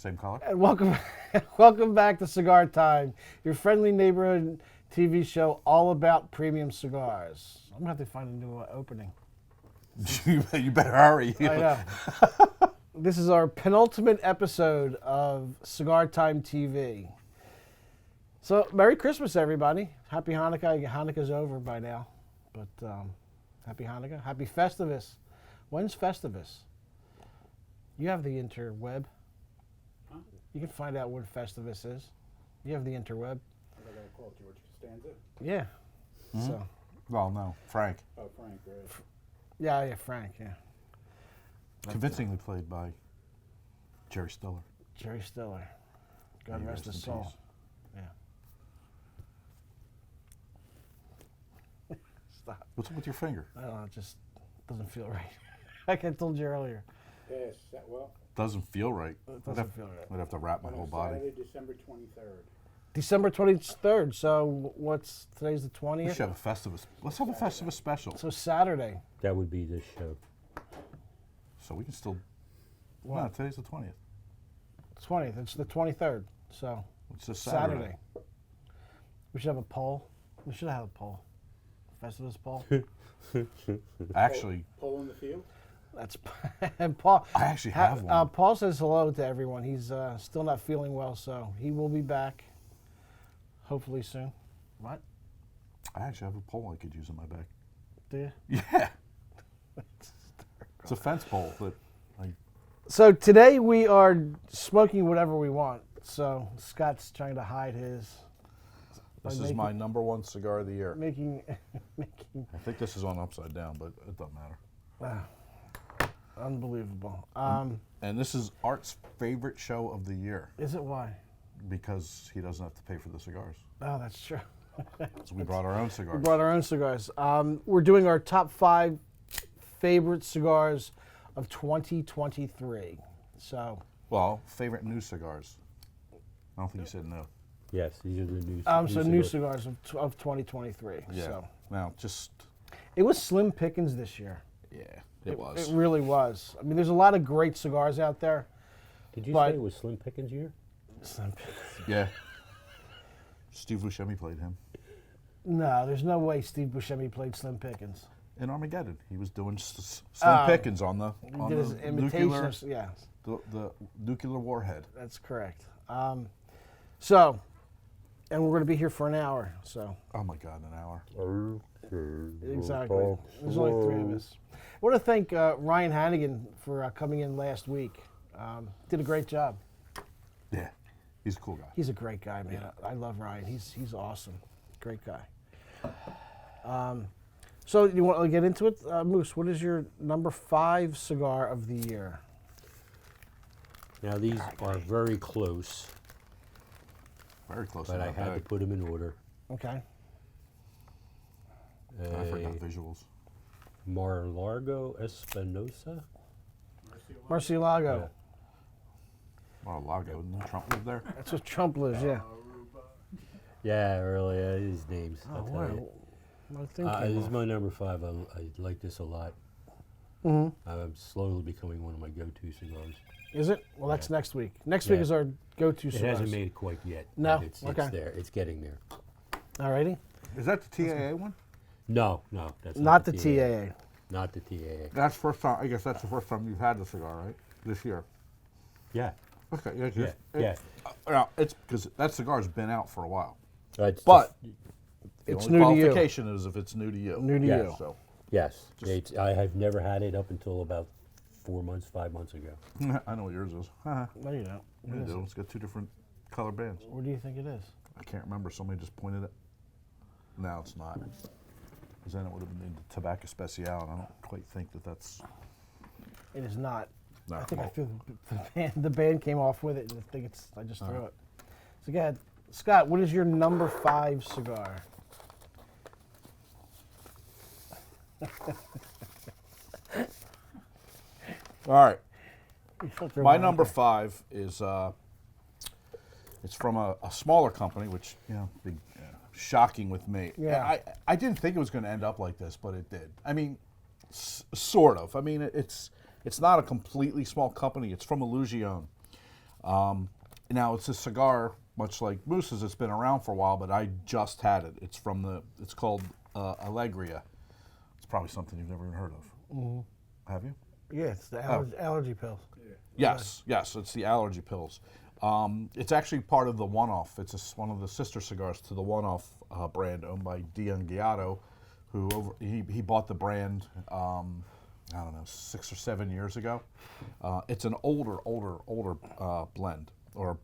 Same color? And welcome back to Cigar Time, your friendly neighborhood TV show all about premium cigars. I'm gonna have to find a new opening. You better hurry. I know. This is our penultimate episode of Cigar Time TV. So, Merry Christmas, everybody. Happy Hanukkah. Hanukkah's over by now, but Happy Hanukkah. Happy Festivus. When's Festivus? You have the interweb. Huh? You can find out what Festivus is. You have the interweb. I gotta call George Costanza. Yeah. Mm-hmm. So. Well, no, Frank. Oh, Frank, right. Yeah, Frank. Yeah. Convincingly played by Jerry Stiller. Jerry Stiller. God May he rest his in soul. peace. Yeah. Stop. What's up with your finger? I don't know. It just doesn't feel right. Like I told you earlier. Yes, that well. Doesn't feel right. It doesn't feel right. I'd have to wrap my whole body. Saturday, December 23rd. December 23rd. So what's today's the 20th? We should have a Festivus. Let's have a Festivus special. So Saturday. That would be this show. So we can still. What? No, today's the 20th. 20th. It's the 23rd. So It's just Saturday. We should have a poll. We should have a poll. Festivus poll. Actually, Pole in the field? That's and Paul. I actually have one. Paul says hello to everyone. He's still not feeling well, so he will be back. Hopefully soon. What? I actually have a pole I could use in my bag. Do you? Yeah. It's a fence pole that I. So today we are smoking whatever we want. So Scott's trying to hide his. This is my number one cigar of the year. Making. I think this is on upside down, but it doesn't matter. Unbelievable. And this is Art's favorite show of the year Is it why? because he doesn't have to pay for the cigars. Oh, that's true. So we brought our own cigars. We brought our own cigars. We're doing our top 5 favorite cigars of 2023. So. Well, favorite new cigars. I don't think you said no. Yes, these are the new. So new cigars of 2023. Yeah. So Now, just it was slim pickings this year. yeah, it was. It really was. I mean, there's a lot of great cigars out there. Did you but- say it was Slim Pickens' year? Slim pickings. Yeah. Steve Buscemi played him No, there's no way Steve Buscemi played Slim Pickens. in Armageddon. He was doing Slim Pickens on the He did his imitation. nuclear Yeah, the nuclear warhead. that's correct. So, and we're going to be here for an hour. So Oh my God, an hour. exactly. There's only 3 of us. I want to thank Ryan Hannigan for coming in last week. Did a great job. Yeah, he's a cool guy. He's a great guy, man. I love Ryan. He's awesome. Great guy. So you want to get into it? Moose, what is your number 5 cigar of the year? Now these are very close, Very close. but in I that had to bag. put them in order. Okay. I forgot A visuals. Mar-a-Lago Espinosa. Murcielago. Mar-a-Lago, didn't Trump live there? That's what Trump lives, yeah. Yeah, really, his names. I'll tell you. I think This is my number 5. I like this a lot. I'm slowly becoming one of my go-to cigars. Is it? Well, that's next week. Next week Yeah. is our go-to It cigars. hasn't made it quite yet. No? but it's Okay. there. It's getting there. Alrighty. Is that the TAA one? No, that's Not the TAA. Not the TAA. That's first time. I guess that's the first time you've had the cigar, right? This year. Yeah. Okay. Yeah. Yeah. Now it's because that cigar's been out for a while. It's But just- the It's only new to you. qualification is if it's new to you. New to Yeah. you. So yes, I have never had it up until about 5 months ago. I know what yours is. No, you don't. You What is do. it? It's got 2 different color bands. What do you think it is? I can't remember. Somebody just pointed it. No, it's not. Because then it would have been the Tobacco Special, and I don't quite think that that's. It is not. No, I think I well- threw the band came off with it, and I think I just threw it. So go ahead. Scott, what is your number 5 cigar? All right. Filter My mine. number 5 is it's from a smaller company, which big, shocking with me. Yeah. I didn't think it was going to end up like this, but it did. I mean, sort of. I mean, it's not a completely small company. It's from Illusion. Now it's a cigar, much like Moose's. It's been around for a while, but I just had it. It's called Alegria. It's probably something you've never even heard of. Mm-hmm. Have you? Yeah, it's the allergy pills. Yes, it's the allergy pills. It's actually part of the One Off. It's one of the sister cigars to the One Off brand owned by Dion Giotto, who he bought the brand, I don't know, 6 or 7 years ago. It's an older blend or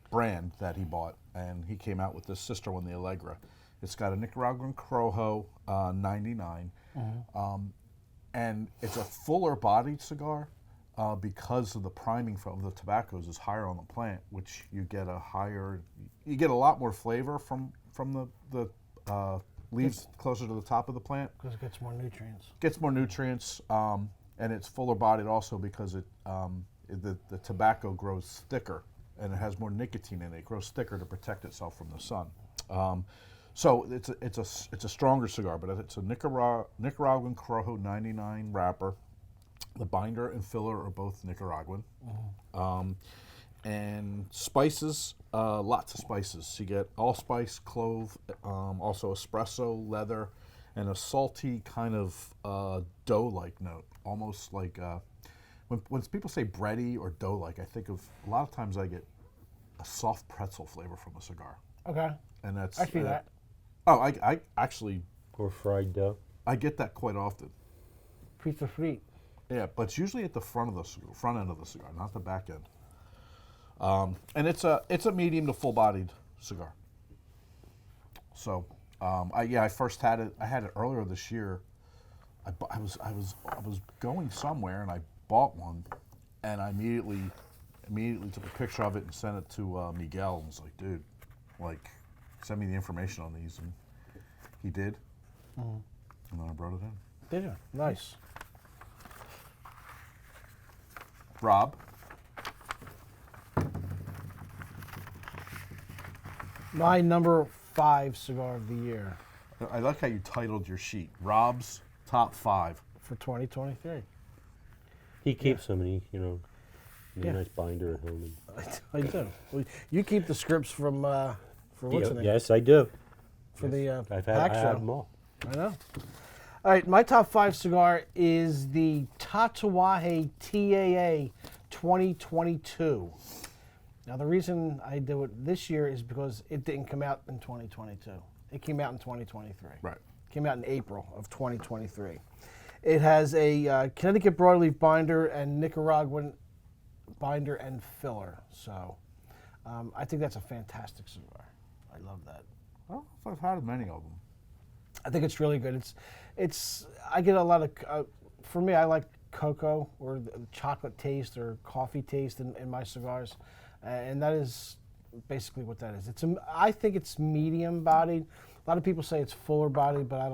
brand that he bought, and he came out with this sister one, the Allegra. It's got a Nicaraguan Corojo 99, and it's a fuller bodied cigar. Because of the priming from the tobaccos is higher on the plant, which you get a lot more flavor from the leaves closer to the top of the plant. Because it gets more nutrients. Gets more nutrients, and it's fuller bodied also because the tobacco grows thicker and it has more nicotine in it. It grows thicker to protect itself from the sun. So it's a stronger cigar, but it's a Nicaraguan Corojo 99 wrapper. The binder and filler are both Nicaraguan. And spices, lots of spices. You get allspice, clove, also espresso, leather, and a salty kind of dough-like note. Almost like, when people say bready or dough-like, I think of, a lot of times I get a soft pretzel flavor from a cigar. Okay. And that's... I see that. Oh, I actually... Or fried dough. I get that quite often. Pizza free. Yeah, but it's usually at the front end of the cigar, not the back end. And it's a medium to full-bodied cigar. So, I first had it. I had it earlier this year. I was going somewhere and I bought one, and I immediately took a picture of it and sent it to Miguel and was like, dude, like, send me the information on these, and he did. And then I brought it in. Did you? Nice. Rob. My number 5 cigar of the year I like how you titled your sheet, Rob's Top 5. for 2023. He keeps them, and he, a Yeah. nice binder at home. I do. Well, you keep the scripts from what's the name? Yes, I do. For the I pack have show. them all. I know. All right, my top 5 cigar is the Tatuaje TAA 2022. Now, the reason I do it this year is because it didn't come out in 2022. It came out in 2023. Right. Came out in April of 2023. It has a Connecticut broadleaf binder and Nicaraguan binder and filler. So I think that's a fantastic cigar. I love that. I don't know if I've had many of them. I think it's really good. I get a lot of, for me, I like cocoa or the chocolate taste or coffee taste in my cigars. And that is basically what that is. I think it's medium bodied. A lot of people say it's fuller bodied, but I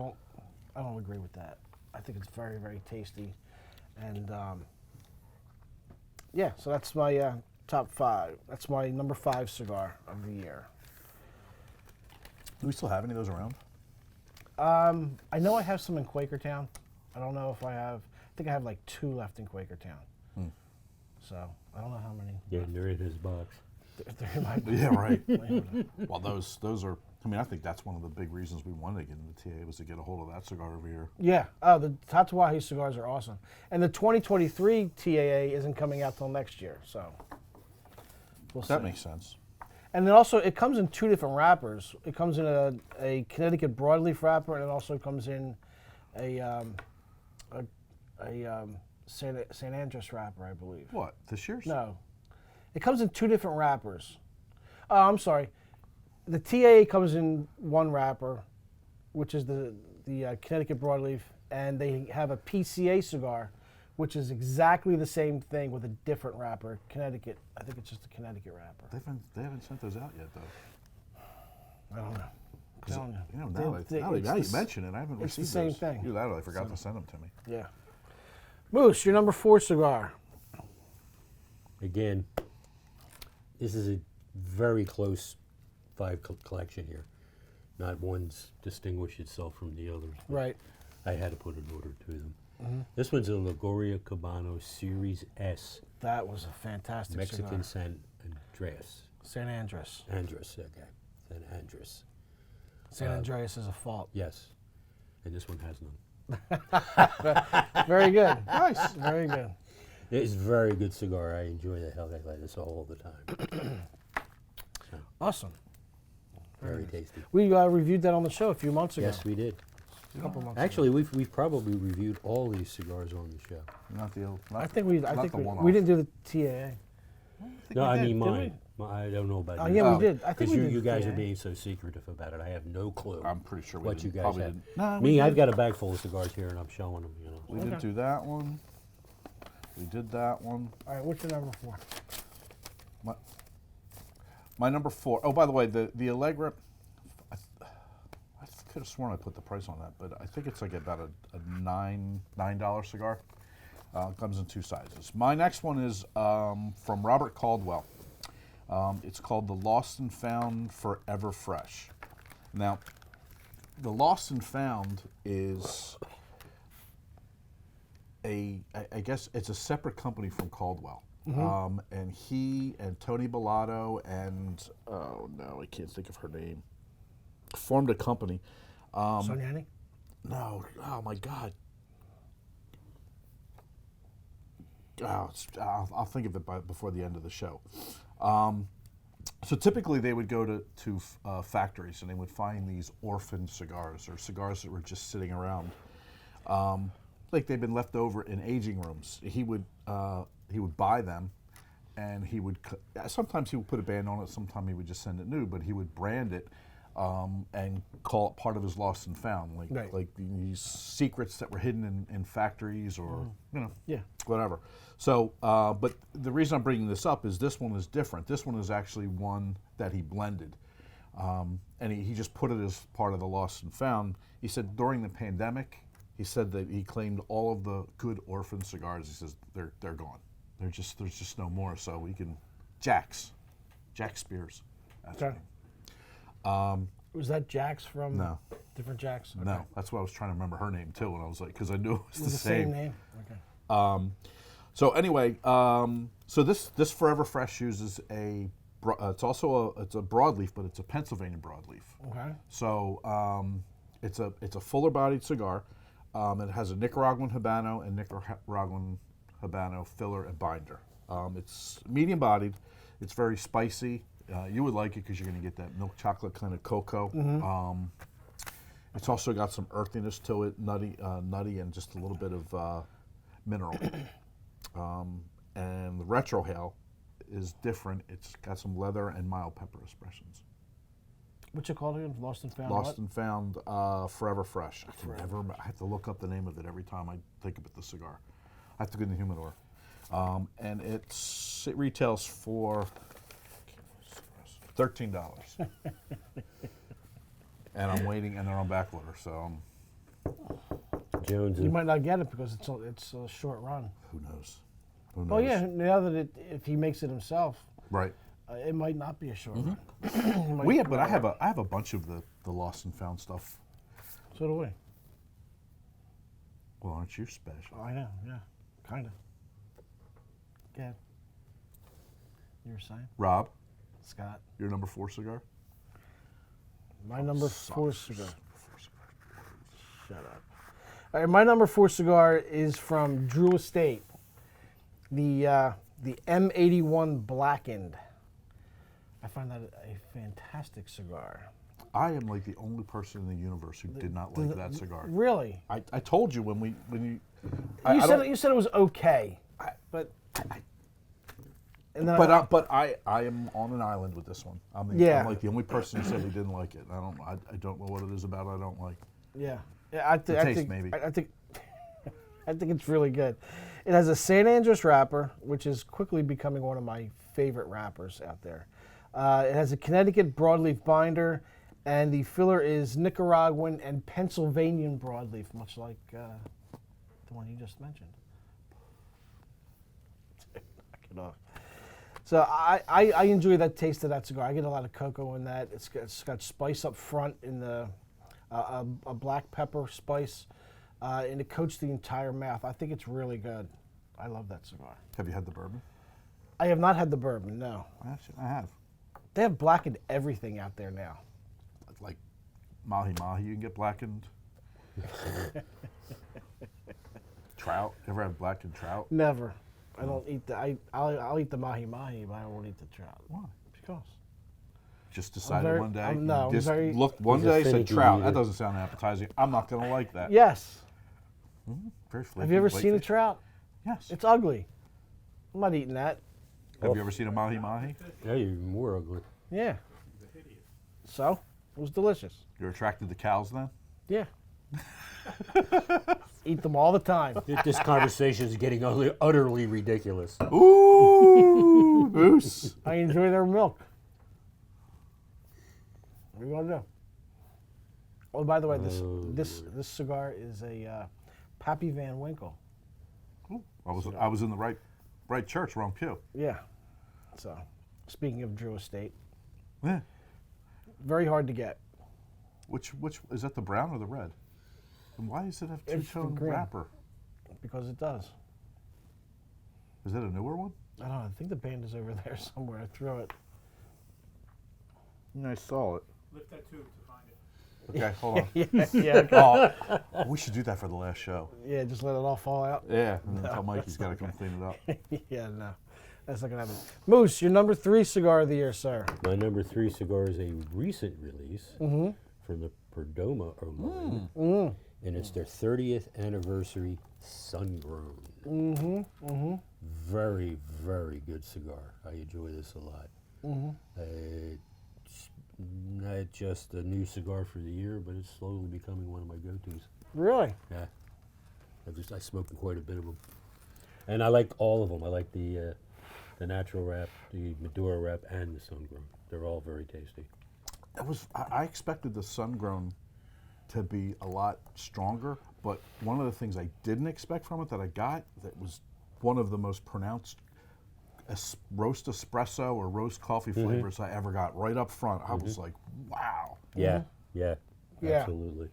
don't agree with that. I think it's very, very tasty. And yeah, so that's my top 5. That's my number 5 cigar of the year. Do we still have any of those around? I know I have some in Quakertown. I don't know if I have. I think I have like 2 left in Quakertown. So I don't know how many. Yeah, they're in his box. There might be. Yeah, right. Well, those are. I mean, I think that's one of the big reasons we wanted to get into TA was to get a hold of that cigar over here. Yeah. Oh, the Tatuaje cigars are awesome. And the 2023 TAA isn't coming out till next year, so we'll see. That makes sense. And then also, it comes in 2 different wrappers. It comes in a Connecticut broadleaf wrapper, and it also comes in a San Andres wrapper, I believe. What, this year's? No. It comes in 2 different wrappers. Oh, I'm sorry. The TAA comes in 1 wrapper, which is the Connecticut broadleaf, and they have a PCA cigar, which is exactly the same thing with a different wrapper. Connecticut. I think it's just a Connecticut wrapper. They haven't sent those out yet, though. I don't know. I'm telling you. Now you mention it, I haven't it's the received same those. thing. Either that or they forgot to send them to me. Yeah. Moose, your number 4 cigar. Again, this is a very close 5 collection here. Not one's distinguished itself from the others. Right. I had to put an order to them. This one's a Lagoria Cabano Series S. That was a fantastic Mexican cigar. Andreas. San Andreas. Andres, okay. San Andres. San Andreas is a fault. Yes. And this one has none. Very good. Nice. Very good. It's a very good cigar. I enjoy the hell out of this all the time. Awesome. Very tasty. We reviewed that on the show a few months ago. Yes, we did. A couple months Actually, we've probably reviewed all these cigars on the show. Not the old. ago. Not, I think we not the one-off. we didn't do the TAA. No, I did, mean did mine. I don't know about Oh yours. yeah, Oh. we did. I think Because we did you guys TAA. are being so secretive about it. I have no clue I'm pretty sure we what didn't, you guys probably have. didn't. No, Me, we I've did. got a bag full of cigars here, and I'm showing them. You know. We didn't do that one. We did that one. All right, what's your number 4? My number 4. Oh, by the way, the Allegra. I could have sworn I put the price on that, but I think it's like about a $9 cigar. Comes in 2 sizes. My next one is from Robert Caldwell. It's called the Lost and Found Forever Fresh. Now, the Lost and Found is I guess it's a separate company from Caldwell. And he and Tony Bellato and, oh no, I can't think of her name, formed a company. Sonyani? No, oh my God. Oh, I'll think of it before the end of the show. So typically they would go to factories and they would find these orphan cigars or cigars that were just sitting around, like they've been left over in aging rooms. He would buy them, and he would sometimes he would put a band on it. Sometimes he would just send it new, but he would brand it and call it part of his Lost and Found, like these secrets that were hidden in factories or whatever. So, but the reason I'm bringing this up is this one is different. This one is actually one that he blended, and he just put it as part of the Lost and Found. He said during the pandemic, he said that he claimed all of the good orphan cigars. He says they're gone. There's just no more. So we can Jack Spears. That's Okay. Was that Jax from? No. Different Jax? Okay. No, that's what I was trying to remember her name too, and I was like, because I knew it was It the was same. name? Okay. So anyway, so this Forever Fresh uses it's a broadleaf, but it's a Pennsylvania broadleaf. Okay. So it's a fuller bodied cigar. It has a Nicaraguan Habano and Nicaraguan Habano filler and binder. It's medium bodied. It's very spicy. You would like it because you're going to get that milk chocolate kind of cocoa. It's also got some earthiness to it, nutty, and just a little bit of mineral. And the retrohale is different. It's got some leather and mild pepper expressions. What's it called again? Lost and Found? Lost and Found Forever Fresh. I have to look up the name of it every time I think about the cigar. I have to go in the humidor. And it retails for $13. And I'm waiting, and they're on back order, so Jones. You might not get it because it's a short run. who knows? Who knows? Oh yeah, now that if he makes it himself, Right. it might not be a short run. But I have a bunch of the Lost and Found stuff. So do we. Well, aren't you special? I know, yeah, kind of. Good. You were saying, Rob, Scott? your number 4 cigar? My number 4 Sucks. cigar. Shut up. All right, my number 4 cigar is from Drew Estate. The M81 Blackened. I find that a fantastic cigar. I am like the only person in the universe who did not like that cigar. Really? I told you when you. You said it was okay, but. And then But I am on an island with this one. I'm like the only person who said he didn't like it. I don't know what it is about it I don't like. Yeah, I taste, think maybe. I think I think it's really good. It has a San Andreas wrapper, which is quickly becoming one of my favorite wrappers out there. It has a Connecticut broadleaf binder, and the filler is Nicaraguan and Pennsylvanian broadleaf, much like the one you just mentioned. Knock it off. So I enjoy that taste of that cigar. I get a lot of cocoa in that. It's got spice up front in the a black pepper spice, and it coats the entire mouth. I think it's really good. I love that cigar. Have you had the bourbon? I have not had the bourbon. No, Actually, I have. they have blackened everything out there now. Like mahi mahi, you can get blackened. Trout. Ever have blackened trout? Never. I don't eat the. I'll eat the mahi mahi, but I won't eat the trout. Why? Because Just decided very- one day. I'm- no, I'm just very- looked one He's a day, said finicky trout. eater. That doesn't sound appetizing. I'm not gonna like that. yes. Very flaky. Have you ever flaky. seen a trout? Yes. It's ugly. I'm not eating that. Have you ever seen a mahi mahi? Yeah, you're even more ugly. Yeah. So it was delicious. You're attracted to cows then? Yeah. Eat them all the time. This conversation is getting utterly ridiculous. Ooh, moose. I enjoy their milk. What are you gonna do? Oh, by the way, this cigar is a Pappy Van Winkle. I was in the right church, wrong pew. Yeah. So, speaking of Drew Estate, Yeah. very hard to get. Which is that the brown or the red? And why does it have It's the two-tone green. wrapper? Because it does. Is that a newer one? I don't know. I think the band is over there somewhere. I threw it. I saw it. Lift that tube to find it. Okay, hold on. Yeah, okay. Oh, we should do that for the last show. Yeah, just let it all fall out. Yeah, and then tell Mikey's got to come clean it up. Yeah, no. That's not going to happen. Moose, your number 3 cigar of the year, sir. My number 3 cigar is a recent release from the Perdomo line, and it's their 30th anniversary Sun-Grown. Very, very good cigar. I enjoy this a lot. It's not just a new cigar for the year, but it's slowly becoming one of my go-tos. Really? Yeah, I smoke quite a bit of them, and I like all of them. I like the natural wrap, the Maduro wrap, and the sun-grown. They're all very tasty. I expected the sun-grown to be a lot stronger, but one of the things I didn't expect from it that I got that was one of the most pronounced roast espresso or roast coffee flavors I ever got right up front. I was like, wow. Yeah, yeah, Yeah. absolutely.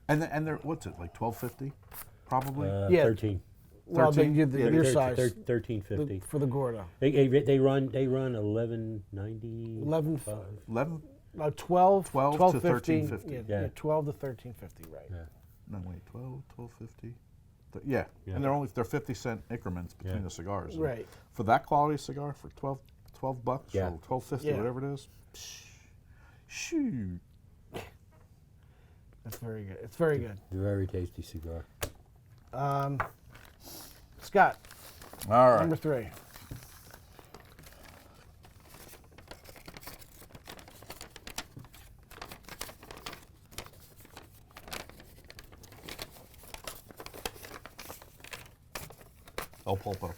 And they're what's it, like $12.50 probably? Yeah. 13. Well, they 13? did Yeah, your they're size. $13.50. For the Gordo. They run $11.90. 11, 11? 12, 12 to 15. 13.50. Yeah, Yeah. 12 to 13.50, right. Yeah. No, wait, 12.50. Yeah. Yeah. And they're 50-cent increments between Yeah. the cigars. And Right. for that quality cigar for $12 bucks Yeah. or $12.50, Yeah. whatever it is. Shoot. That's very good. It's very good. Very tasty cigar. Scott, All right. number 3. El Pulpo.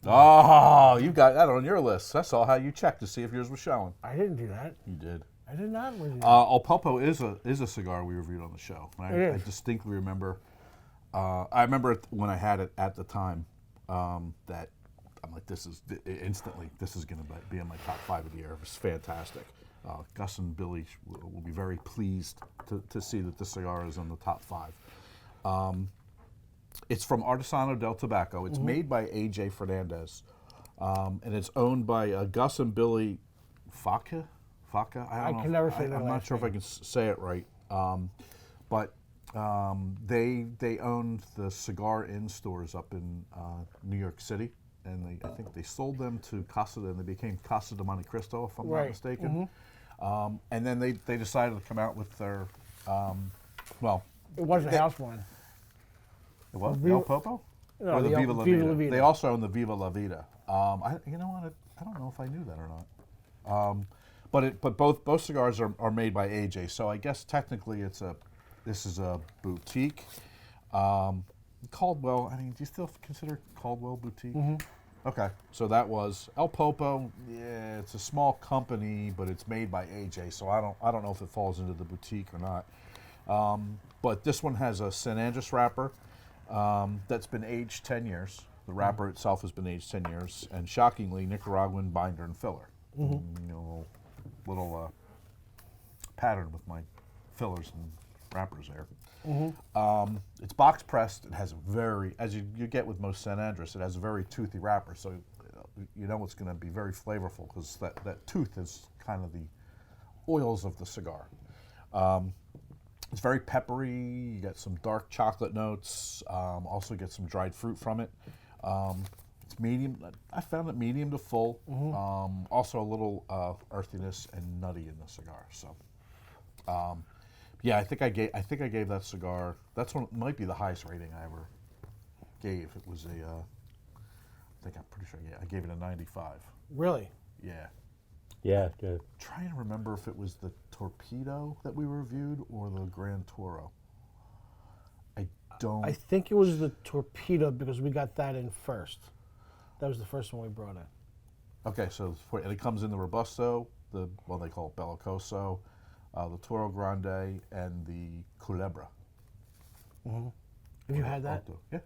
Oh, you got that on your list. I saw how you checked to see if yours was showing. I didn't do that. You did. I did not. El Pulpo is a cigar we reviewed on the show. And It I is. distinctly remember. I remember it when I had it at the time. That I'm like, this is going to be in my top 5 of the year. It was fantastic. Gus and Billy will be very pleased to see that this cigar is in the top 5. It's from Artesano del Tobacco. It's made by A.J. Fernandez, and it's owned by Gus and Billy Faca. I can never say their I'm not last sure if I can say it right, but they owned the Cigar Inn stores up in New York City, and I think they sold them to Casa, and they became Casa de Monte Cristo, if I'm not Right. mistaken. And then they decided to come out with their, well, It wasn't house wine. what? Viva- El Popo? No, Or the the Viva La Viva Vida. La Vida. They also own the Viva La Vida. You know what? I don't know if I knew that or not. But both cigars are made by AJ. So I guess technically this is a boutique. Caldwell. I mean, do you still consider Caldwell boutique? Okay, so that was El Popo. Yeah, it's a small company, but it's made by AJ. So I don't know if it falls into the boutique or not. But this one has a San Andres wrapper that's been aged 10 years. The wrapper itself has been aged 10 years, and shockingly, Nicaraguan binder and filler. You know, little pattern with my fillers and wrappers there. It's box pressed. It has a very, as you get with most San Andres, it has a very toothy wrapper. So you know it's going to be very flavorful because that tooth is kind of the oils of the cigar. It's very peppery. You get some dark chocolate notes. Also get some dried fruit from it. It's medium. I found it medium to full. Also a little earthiness and nutty in the cigar. So, yeah, I think I gave that cigar. That's one might be the highest rating I ever gave. It was a. I'm pretty sure. Yeah, I gave it a 95. Really? Yeah. Yeah. Trying to remember if it was the Torpedo that we reviewed or the Grand Toro. I think it was the Torpedo because we got that in first. That was the first one we brought in. Okay, so and it comes in the Robusto, they call it Bellicoso, the Toro Grande, and the Culebra. Have you had that? Yeah.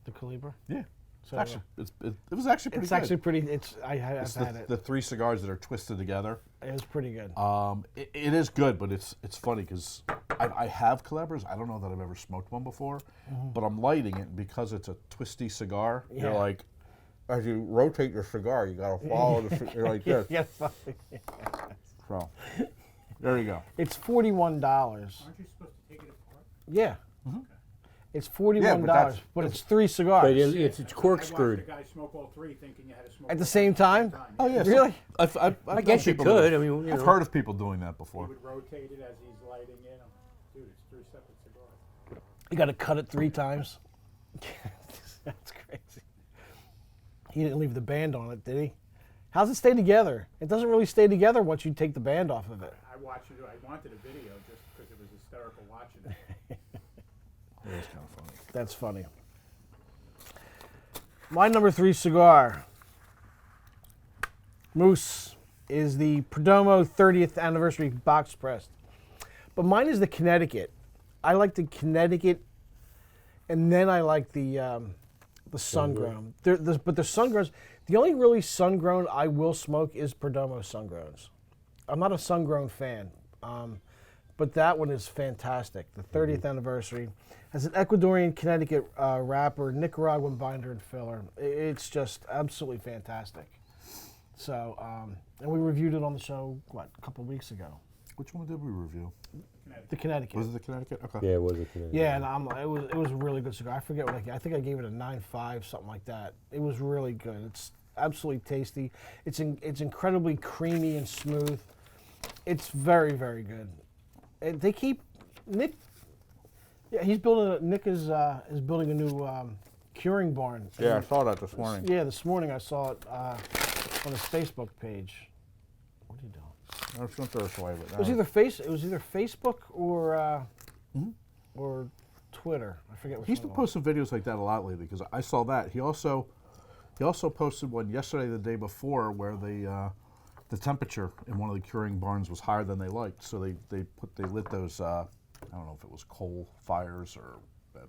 The Calibra? Yeah. So Actually, it was actually pretty it's good. actually pretty. I've It's had it. the three cigars that are twisted together. It was pretty good. It is good, but it's funny because I have Culebras. I don't know that I've ever smoked one before, but I'm lighting it because it's a twisty cigar. Yeah. You're like, as you rotate your cigar, you gotta follow the. You're like this. Yeah, So, there you go. it's $41. Aren't you supposed to take it apart? Yeah. It's $41, Yeah, but but it's three cigars. But it's I watched corkscrewed. the guy smoke all three thinking you had to smoke At the all same three time? Oh yeah. Really? I've I guess you people could. do it. I mean, you I've know. heard of people doing that He before. would rotate it as he's lighting in. Dude, it's three separate cigars. You got to cut it 3 times. That's crazy. He didn't leave the band on it, did he? How's it stay together? It doesn't really stay together once you take the band off of it. I watched it. I wanted a video just because it was hysterical watching it. It is kind of funny. That's funny. My number 3 cigar, Moose, is the Perdomo 30th anniversary box pressed. But mine is the Connecticut. I like the Connecticut, and then I like the sun-grown. But the sun-growns, the only really sun-grown I will smoke is Perdomo sun-growns. I'm not a sun-grown fan, but that one is fantastic. The 30th anniversary has an Ecuadorian Connecticut wrapper, Nicaraguan binder and filler. It's just absolutely fantastic. So, and we reviewed it on the show, a couple of weeks ago. Which one did we review? The Connecticut. Was it the Connecticut? Okay. Yeah, it was a Canadian. Yeah, and it was a really good cigar. I forget what I think I gave it a 9.5, something like that. It was really good. It's absolutely tasty. It's incredibly creamy and smooth. It's very, very good. And they keep Nick. Yeah, Nick is building a new curing barn. Yeah, I saw that this morning. Yeah, this morning I saw it on his Facebook page. What are you doing? I was going to throw this away, but It was either Facebook or Twitter. I forget which He's one been it was. posting videos like that a lot lately because I saw that. He also posted one yesterday, the day before, where the temperature in one of the curing barns was higher than they liked, so they lit those. I don't know if it was coal fires or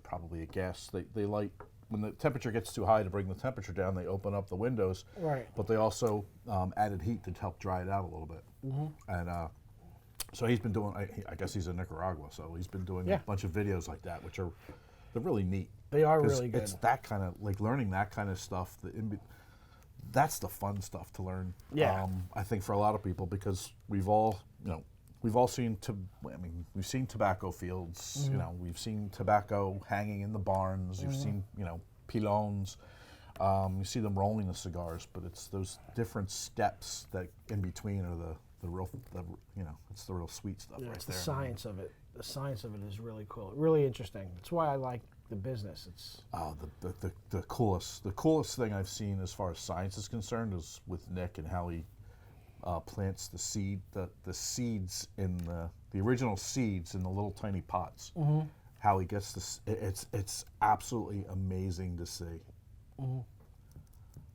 probably a gas. They light when the temperature gets too high to bring the temperature down. They open up the windows, Right. But they also added heat to help dry it out a little bit. And so he's been doing. I guess he's in Nicaragua, so he's been doing Yeah. a bunch of videos like that, which they're really neat. They are 'Cause really good. It's that kind of like learning that kind of stuff. That's the fun stuff to learn. Yeah. I think for a lot of people because we've all seen we've seen tobacco fields. We've seen tobacco hanging in the barns. You've seen pilons. You see them rolling the cigars, but it's those different steps that in between are the real it's the real sweet stuff Yeah, right it's there. the science of it. The science of it is really cool, really interesting. That's why I like the business. It's The coolest thing I've seen as far as science is concerned is with Nick and how he plants the seeds in the original seeds in the little tiny pots. How he gets this, it's absolutely amazing to see.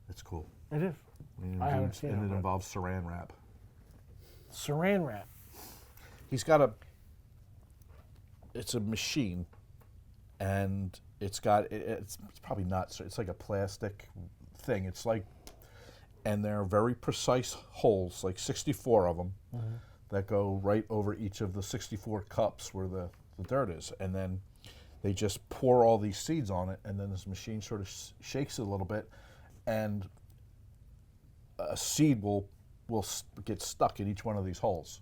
It's cool. it is. And I haven't seen it, it but- involves saran wrap. Saran wrap. He's got it's a machine, and it's probably not. So it's like a plastic thing. It's like, and they're very precise holes, like 64 of them, that go right over each of the 64 cups where the the dirt is, and then they just pour all these seeds on it, and then this machine sort of shakes it a little bit, and a seed will get stuck in each one of these holes,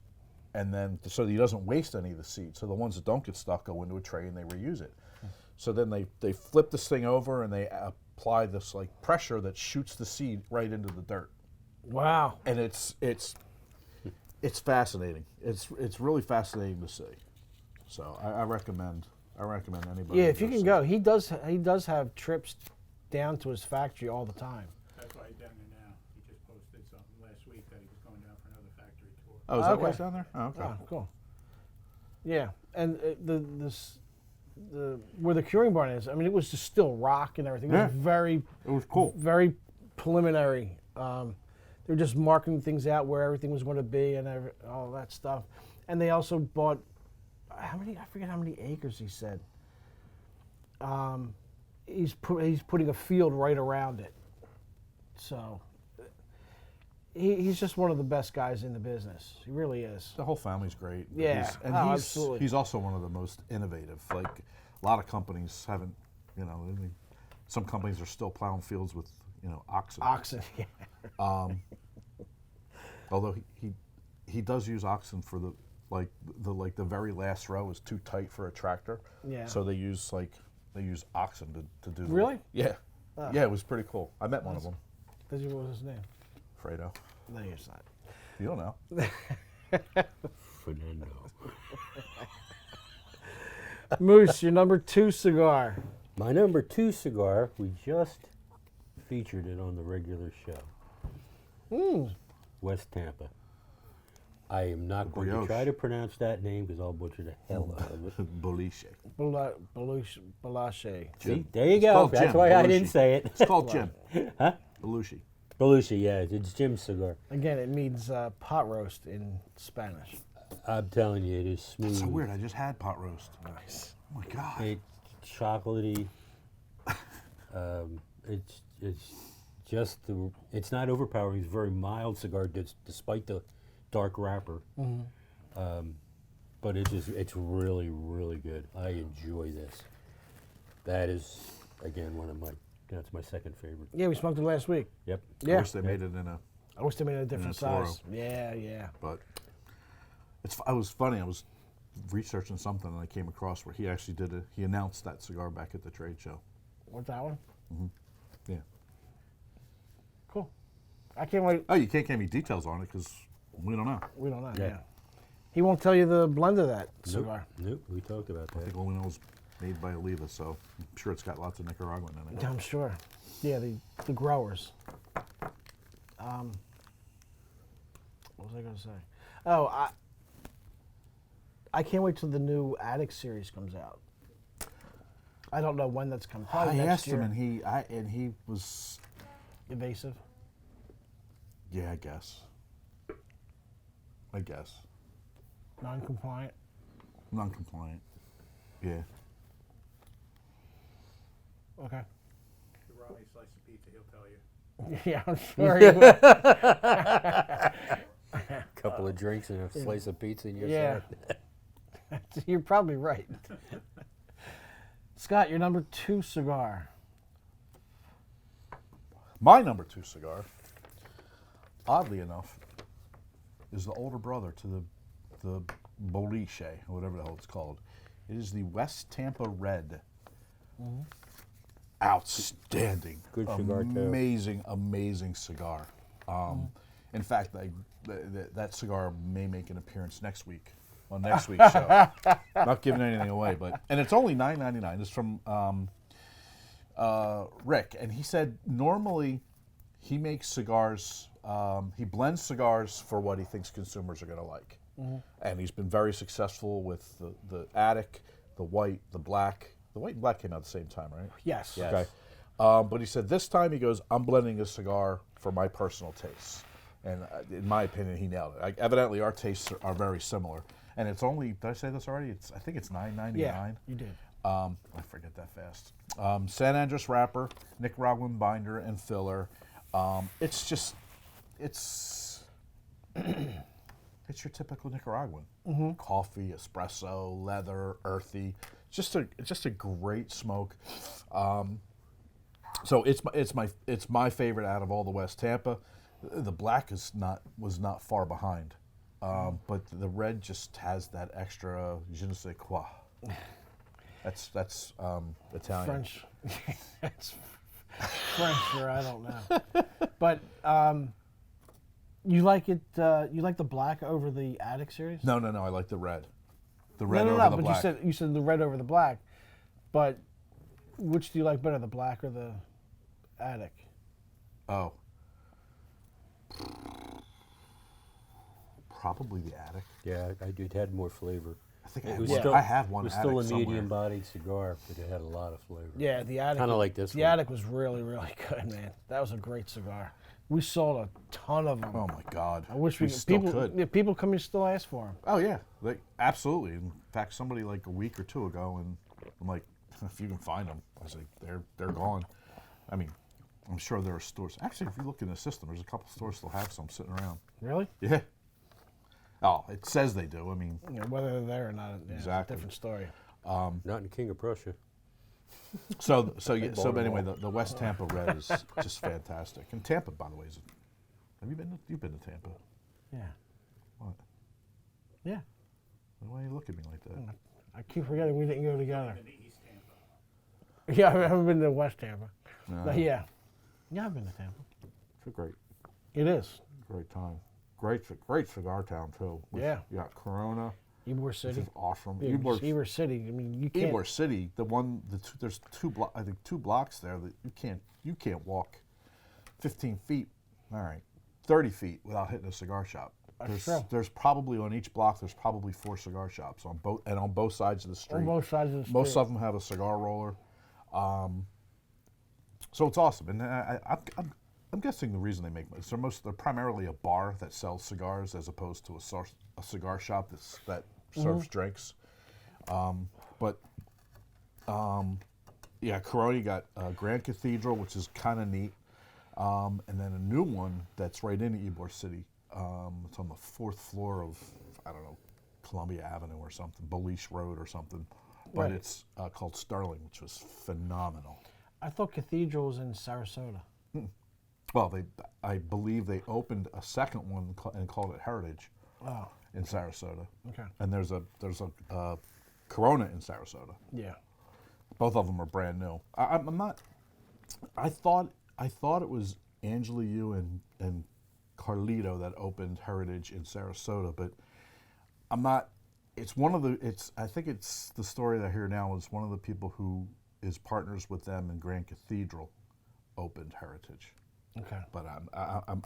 and then so that he doesn't waste any of the seeds. So the ones that don't get stuck go into a tray and they reuse it. So then they flip this thing over and they apply this like pressure that shoots the seed right into the dirt. Wow. And it's fascinating. It's really fascinating to see. So I recommend anybody. Yeah, if you to can see go, it. he does have trips down to his factory all the time. That's why he's down there now. He just posted something last week that he was going down for another factory tour. Oh, is that why Okay. he's down there? Oh, okay. Oh, cool. Yeah, and the where the curing barn is, I mean, it was just still rock and everything. It was Yeah. very, It was cool. very preliminary. They were just marking things out where everything was going to be and all that stuff. And they also bought how many? I forget how many acres he said. He's putting a field right around it. So he's just one of the best guys in the business. He really is. The whole family's great. Yeah. And Oh, he's absolutely. he's also one of the most innovative. Like a lot of companies haven't, I mean, some companies are still plowing fields with, oxen. Oxen. Yeah. Although he does use oxen for the very last row is too tight for a tractor. Yeah. So they use oxen to do. Really? Yeah. Oh. Yeah, it was pretty cool. I met one of them, What was his name? Fredo. No, it's not. You don't know. Fernando. Moose, your number 2 cigar. My number 2 cigar, we just featured it on the regular show. West Tampa. I am not going to Brioche. try to pronounce that name because I'll butcher the hell out of it. Boliche. Balache. See, there you It's go. called That's Jim why I Belushi. didn't say it. It's called Jim. Huh? Belushi. Belushi, yeah, it's Jim's cigar. Again, it means pot roast in Spanish. I'm telling you, it is smooth. That's so weird. I just had pot roast. Nice. Oh my God. It's chocolatey. It's just it's not overpowering. It's a very mild cigar, despite the dark wrapper. But it's really, really good. I enjoy this. That is, again, that's my second favorite. Yeah, we smoked it last week. Yep. I Yeah. wish they made it in a, I wish they made it a different Toro. size. Yeah. but it was funny. I was researching something and I came across where he actually he announced that cigar back at the trade show. What's that one? Yeah. Cool. I can't wait. Oh, you can't give me details on it because we don't know. We don't know. Yeah. Yeah. He won't tell you the blend of that cigar. Nope, we talked about I that. think all we know is made by Oliva, so I'm sure it's got lots of Nicaraguan in it. I'm sure. Yeah, the growers. What was I going to say? Oh, I can't wait till the new Attic series comes out. I don't know when that's coming. Probably I next asked year. him and he was, Evasive. yeah, I guess. Non-compliant. Non-compliant. Yeah. Okay. If you Ronnie slice of pizza, he'll tell you. Yeah, I'm sure he will. Couple of drinks and a slice of pizza in your Yeah. salad. You're probably right. Scott, your number 2 cigar. My number 2 cigar, oddly enough, is the older brother to the Boliche, or whatever the hell it's called. It is the West Tampa Red. Outstanding. Good cigar, too. Amazing cigar. In fact, that cigar may make an appearance next week on next week's show. Not giving anything away, and it's only $9.99. It's from Rick, and he said normally he makes cigars. He blends cigars for what he thinks consumers are going to like, and he's been very successful with the Attic, the white, the black. The white and black came out at the same time, right? Yes. Yes. Okay. But he said this time he goes, I'm blending a cigar for my personal tastes. And in my opinion, he nailed it. Evidently, our tastes are very similar. And it's only, did I say this already? I think it's $9.99. Yeah, you did. I forget that fast. San Andres wrapper, Nicaraguan binder, and filler. It's it's your typical Nicaraguan. Coffee, espresso, leather, earthy. Just a great smoke. So it's my favorite out of all the West Tampa. The black was not far behind, but the red just has that extra je ne sais quoi. That's Italian. French. It's French, or I don't know. But you like it? You like the black over the Attic series? No. I like the red. The red over No. the But black. you said the red over the black. But which do you like better, the black or the Attic? Oh. Probably the Attic. Yeah, it had more flavor. I think It was I have one It was Attic still a somewhere. medium-bodied cigar, but it had a lot of flavor. Yeah, the Attic. Kind of like this The one. Attic was really, really good, man. That was a great cigar. We sold a ton of them. Oh my God! I wish we still people, could. Yeah, people come and still ask for them. Oh yeah, absolutely. In fact, somebody like a week or two ago, and I'm like, if you can find them, I was like, they're gone. I mean, I'm sure there are stores. Actually, if you look in the system, there's a couple stores still have some sitting around. Really? Yeah. Oh, it says they do. I mean, You know, whether they're there or not, yeah, Exactly. it's a different story. Not in King of Prussia. so anyway, the West Tampa red is just fantastic. And Tampa, by the way, have you been? You've been to Tampa? Yeah. What? Yeah. Why do you look at me like that? I keep forgetting we didn't go together. In the East Tampa. Yeah, I haven't been to West Tampa. No. But yeah. Yeah, I've been to Tampa. It's a great time. Great cigar town too. Yeah. You got Corona, Ybor which City. is awesome. Yeah, Ybor City. I mean, you can't. Ybor City, there's I think two blocks there that you can't walk 15 feet, all right, 30 feet without hitting a cigar shop. That's true. There's probably on each block there's probably 4 cigar shops on both sides of the street. On both sides of the street. Most of them have a cigar roller, so it's awesome. And I'm guessing the reason they make they're primarily a bar that sells cigars as opposed to a cigar shop that serves drinks. Yeah, Corona got Grand Cathedral, which is kind of neat, and then a new one that's right in Ybor City. It's on the 4th floor of, I don't know, Columbia Avenue or something, Beliche Road or something. But Right. it's called Sterling, which was phenomenal. I thought Cathedral was in Sarasota. Well, I believe they opened a second one and called it Heritage Oh, in Sarasota. okay. And there's a Corona in Sarasota. Yeah. Both of them are brand new. I'm not. I thought it was Angela Yu and Carlito that opened Heritage in Sarasota, but I'm not. It's one of the. I think it's the story that I hear now is one of the people who is partners with them in Grand Cathedral opened Heritage. Okay. But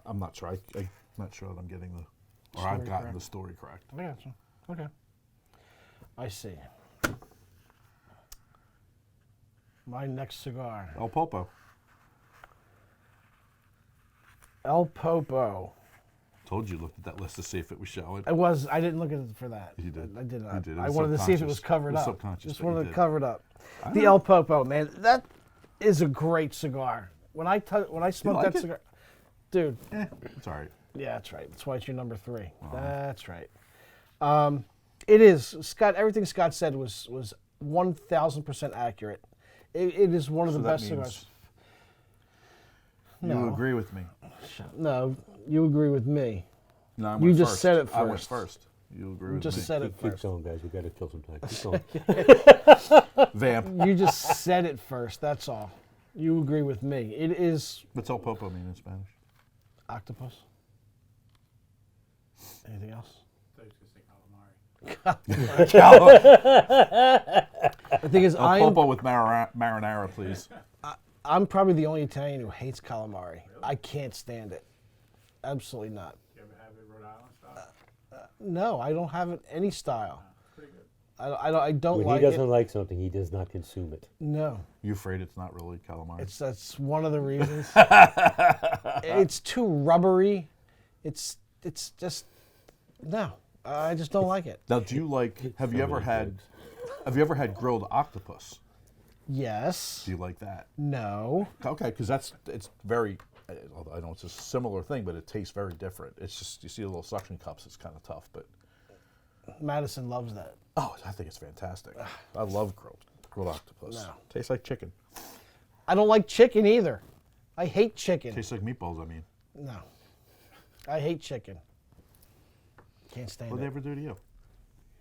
I'm not sure. I'm not sure that I'm getting I've Story gotten correct. the story correct. I got you. Okay. I see. My next cigar. El Popo. El Popo. Told you looked at that list to see if it was showing. I didn't look at it for that. You did. I did not. You did. It I was wanted to see if it was subconscious. covered It was up. subconscious, Just but you wanted did. to cover it up. I The know. El Popo, man. That is a great cigar. When I smoked like that it? cigar, dude. It's all right. Yeah, that's right. That's why it's your number 3. Uh-huh. That's right. It is Scott. Everything Scott said was 1,000% accurate. It is one of So the that best means cigars. You No. agree with me? No, you agree with me. No, I You went just first. said it I went first. first. You agree You with just me? said it Keep first. going, guys. We got to kill some time. Keep going. Vamp. You just said it first. That's all. You agree with me. It is What's El Popo mean in Spanish? octopus. Anything else? I thought he was going to say calamari. The thing is, El Popo with marinara, please. I'm probably the only Italian who hates calamari. I can't stand it. Absolutely not. You ever have it Rhode Island style? No, I don't have it any style. Pretty good. I don't When like he doesn't it. like something, he does not consume it. No, You afraid it's not really calamari? that's one of the reasons. It's too rubbery. It's just no. I just don't like it. Now, do you like? Have you ever had grilled octopus? Yes. Do you like that? No. Okay, because it's very although I know it's a similar thing, but it tastes very different. It's just, you see the little suction cups, it's kind of tough, but Madison loves that. oh, I think it's fantastic. I love grilled octopus. No. Tastes like chicken. I don't like chicken either. I hate chicken. Tastes like meatballs, I mean. No. I hate chicken. Can't stand What did they it. ever do to you?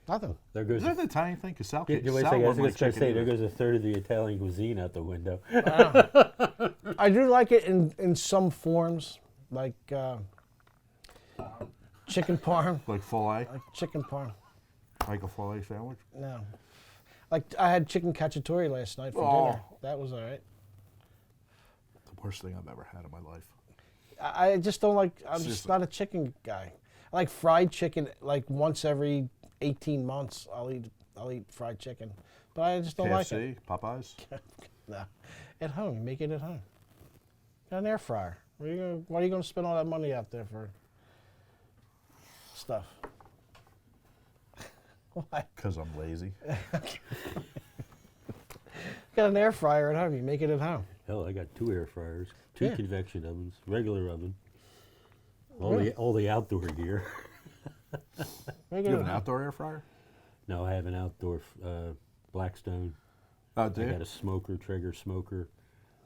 Nothing. There goes. Is that the Italian thing? Because Sal, Yeah, wait a Sal second, I was wouldn't like just going to chicken say, there either. goes a third of the Italian cuisine out the window. I do like it in some forms, like chicken parm. Like filet? Like chicken parm. Like a filet sandwich? No. Like I had chicken cacciatore last night for dinner. That was all right. The worst thing I've ever had in my life. I just don't like. I'm just Seriously. not a chicken guy. I like fried chicken. Like once every 18 months, I'll eat fried chicken. But I just don't like it. KFC, Popeyes? No. At home, you make it at home. Got an air fryer. Why are you gonna spend all that money out there for stuff? Why? Because I'm lazy. Got an air fryer at home. You make it at home. Hell, I got 2 air fryers, 2 Yeah. convection ovens, regular oven, Really? all the outdoor gear. Make You it have at an home. outdoor air fryer? No, I have an outdoor Blackstone. Oh, do I you? got a smoker, Traeger smoker.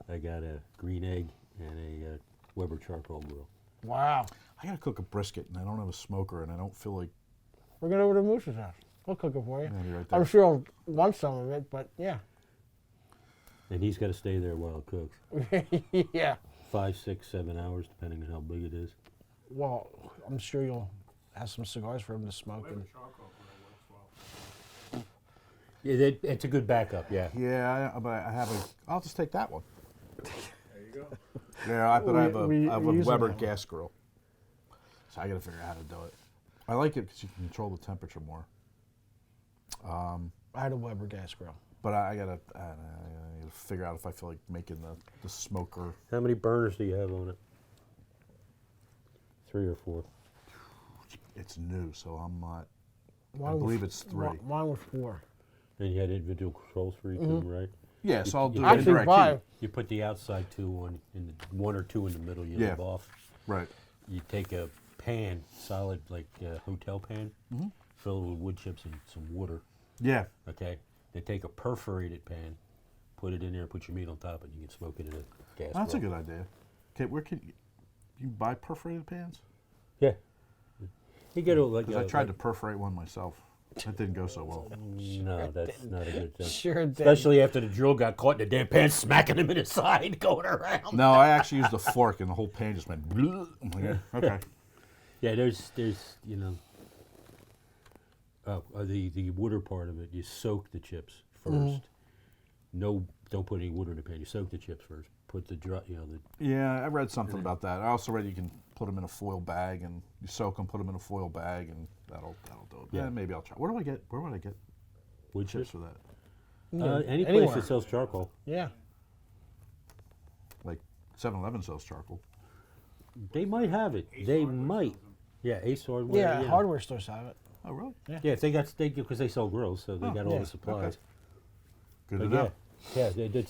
I got a green egg and a Weber charcoal grill. Wow. I gotta cook a brisket, and I don't have a smoker, and I don't feel like. We're going over to Moose's house. We'll cook it for you. Yeah, be right there. I'm sure I'll want some of it, but yeah. And he's got to stay there while it cooks. Yeah. 5, 6, 7 hours, depending on how big it is. Well, I'm sure you'll have some cigars for him to smoke. Weber And charcoal grill works well. Yeah, it's a good backup, yeah. Yeah, but I have a. I'll just take that one. There you go. Yeah, but I have a we Weber using that one. gas grill. So I gotta figure out how to do it. I like it because you can control the temperature more. I had a Weber gas grill. But I gotta figure out if I feel like making the smoker. How many burners do you have on it? 3 or 4. It's new, so I'm not. Mine believe was- it's 3. Mine was 4. And you had individual controls for each of them, right? Yeah, so I'll do you- Actually, indirect 5. heat. You put the outside 2 on, and 1 or 2 in the middle you Yeah. leave off. Right. You take a pan, solid like hotel pan, fill it with wood chips and some water. Yeah. Okay. Then take a perforated pan, put it in there, put your meat on top, and you can smoke it in a gas. That's a grill. good idea. Okay, where can you buy perforated pans? Yeah. You get a like. 'Cause I tried to perforate one myself. That didn't go so well. No, that's not a good thing. Sure did. Especially after the drill got caught in the damn pan, smacking him in the side, going around. No, I actually used a fork, and the whole pan just went. Bleh. I'm like, yeah, okay. Yeah, there's you know. The water part of it, you soak the chips 1st. No, don't put any water in the pan. You soak the chips first. Put the dry, Yeah, I read something about that. I also read you can put them in a foil bag, and you soak them, put them in a foil bag, and that'll do it. Yeah, Yeah. maybe I'll try. Where would I get wood chips chips. for that? Any place Anywhere. that sells charcoal. Yeah. Like 7-Eleven sells charcoal. They might have it. Ace They Hardware might. sells them. Yeah, Ace Hardware. Yeah, you know. hardware stores have it. Oh, really? Yeah, if they got steak because they sell grills, so they Oh, got all yeah, the supplies. Good to But know. yeah,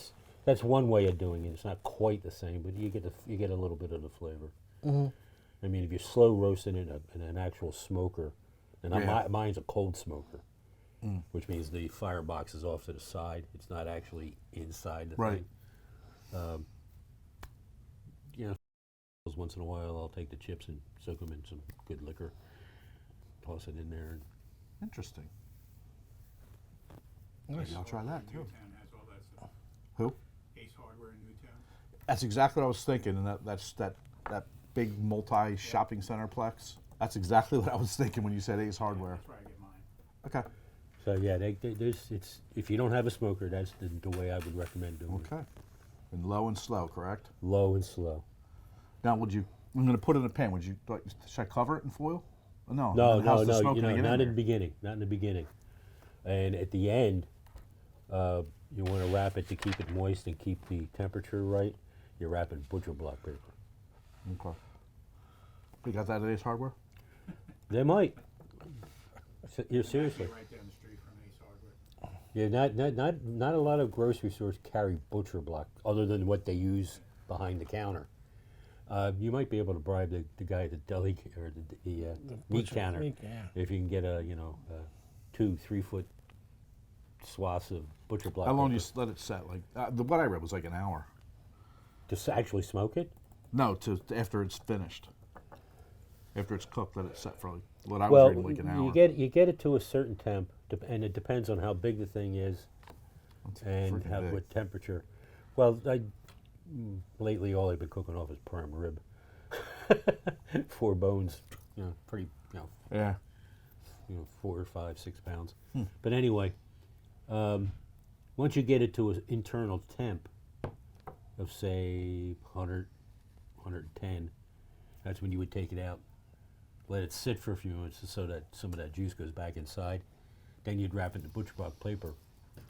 that's one way of doing it. It's not quite the same, but you get a little bit of the flavor. I mean, if you're slow roasting it in an actual smoker, and Yeah. mine's a cold smoker, which means the firebox is off to the side. It's not actually inside the Right. thing. You know, once in a while I'll take the chips and soak them in some good liquor, toss it in there, and Interesting. Nice. Maybe I'll try that too. Newtown has all that stuff. Who? Ace Hardware in Newtown. That's exactly what I was thinking, and that's that big multi-shopping centerplex. That's exactly what I was thinking when you said Ace Hardware. That's where I get mine. Okay. so yeah, it's if you don't have a smoker, that's the way I would recommend doing it. Okay. And low and slow, correct? Low and slow. Now, I'm going to put it in a pan. Should I cover it in foil? No. No, then how's no, the no. smoke You know, gonna get not in the there? beginning. Not in the beginning. And at the end, you want to wrap it to keep it moist and keep the temperature right. You wrap it in butcher block paper. Okay. You got that at Ace Hardware? They might. You're seriously. Right down the street from Ace Hardware. Yeah, not a lot of grocery stores carry butcher block other than what they use behind the counter. You might be able to bribe the guy at the deli or the meat counter if you can get a 2-3 foot swaths of butcher block. How long do paper. you let it set? Like what I read was like an hour. To actually smoke it? No, to after it's finished. After it's cooked, let it set for like what I was Well, reading, like an hour. you get it to a certain temp, and it depends on how big the thing is That's and freaking big. what temperature. Well, lately all I've been cooking off is prime rib, 4 bones, pretty, Yeah. 4, 5, 6 pounds. But anyway, once you get it to an internal temp of say 100, 110, that's when you would take it out, let it sit for a few minutes so that some of that juice goes back inside. Then you'd wrap it in butcher block paper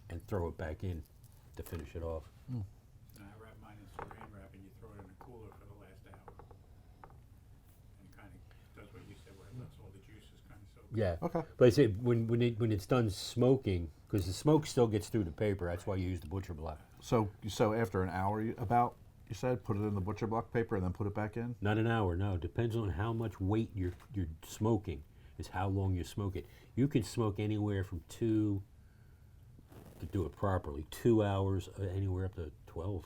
and throw it back in to finish it off. I wrap mine in saran wrap and you throw it in a cooler for the last hour. And it kind of does what you said, where it lets all the juices kind of soak. Yeah. Okay. But I say when it's done smoking, because the smoke still gets through the paper. That's why you use the butcher block. So after an hour, you said put it in the butcher block paper and then put it back in. Not an hour, no. Depends on how much weight you're smoking. Is how long you smoke it. You can smoke anywhere from 2 to do it properly. 2 hours, anywhere up to 12,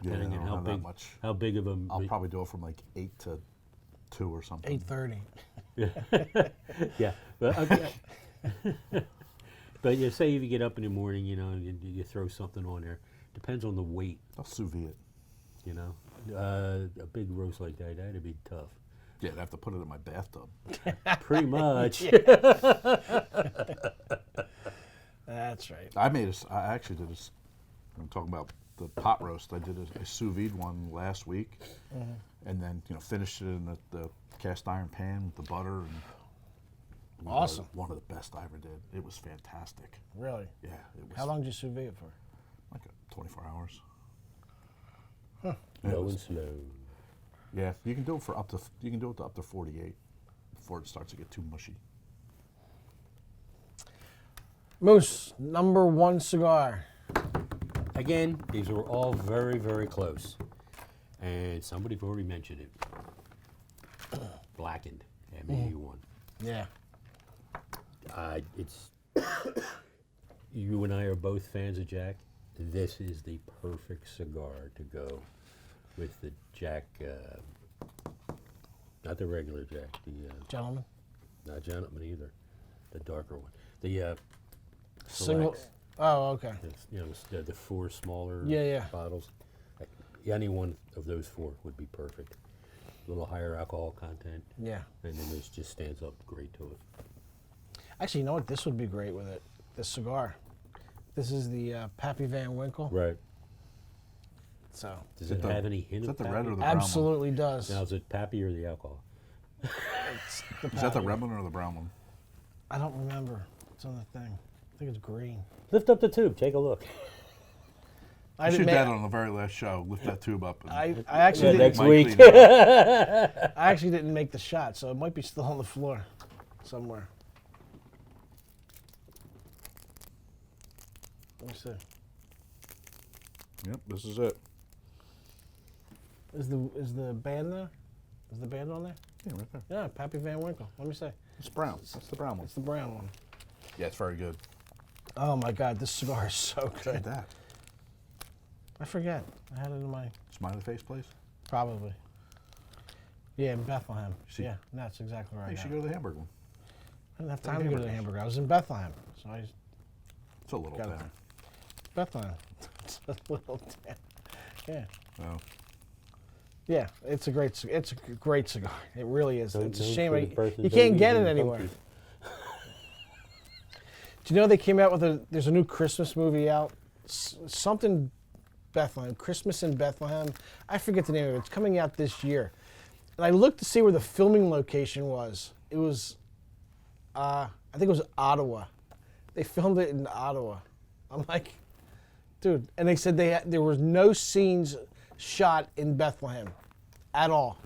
depending I on don't how have that big much. how big of a. I'll probably do it from like 8 to 2 or something. 8:30. Yeah, but but say if you get up in the morning, and you throw something on there. Depends on the weight, I'll sous vide it. A big roast like that'd be tough. Yeah, I'd have to put it in my bathtub. Pretty much. That's right. I actually did this. I'm talking about the pot roast. I did a sous vide one last week, and then finished it in the cast iron pan with the butter. And Awesome. One of the best I ever did. It was fantastic. Really? Yeah. It was How long did you sous vide it for? like 24 hours. Low and slow. Yeah, you can do it up to 48 before it starts to get too mushy. Moose, number 1 cigar. Again, these are all very, very close. And somebody's already mentioned it. Blackened, MAU1. Yeah. It's you and I are both fans of Jack. This is the perfect cigar to go with the Jack, not the regular Jack, the Gentlemen. not gentleman either, the darker one. The Single. selects. Oh, okay. It's, the 4 smaller Yeah. bottles. Any one of those 4 would be perfect. A little higher alcohol content, Yeah. and then this just stands up great to it. Actually, you know what? This would be great with it. This cigar. This is the Pappy Van Winkle. Right. So Does Is it it the- have any hint is of that the red Pappy? or the brown one? absolutely does. Now, is it Pappy or the alcohol? It's the Is that the Pappy. red one or the brown one? I don't remember. It's on the thing. I think it's green. Lift up the tube. Take a look. I You should didn't do that make, on the very last show. Lift that tube up. And I actually didn't, next Mike week. cleaned it up. I actually didn't make the shot, so it might be still on the floor somewhere. Let me see. Yep, this is it. Is the band there? Is the band on there? Yeah, right there. Yeah, Pappy Van Winkle. Let me see. It's brown. That's the brown one. It's the brown one. Yeah, it's very good. Oh my God, this cigar is so Look good. at that. I forget. I had it in my Smiley face, please. probably. Yeah, in Bethlehem. See- Yeah, that's exactly where Hey, I you got should it. go to the hamburger one. I didn't have time to go to the hamburgers. hamburger. I was in Bethlehem, so I It's a little Got it. town. Bethlehem. It's a little town. Yeah, Oh. yeah. It's a great cigar. It really is. It's a Known shame for the you birthday can't get babies it and anywhere. donkeys. Do you know they came out with there's a new Christmas movie out, something Bethlehem, Christmas in Bethlehem. I forget the name of it. It's coming out this year. And I looked to see where the filming location was. It was, I think it was Ottawa. They filmed it in Ottawa. I'm like, dude. And they said there was no scenes shot in Bethlehem at all.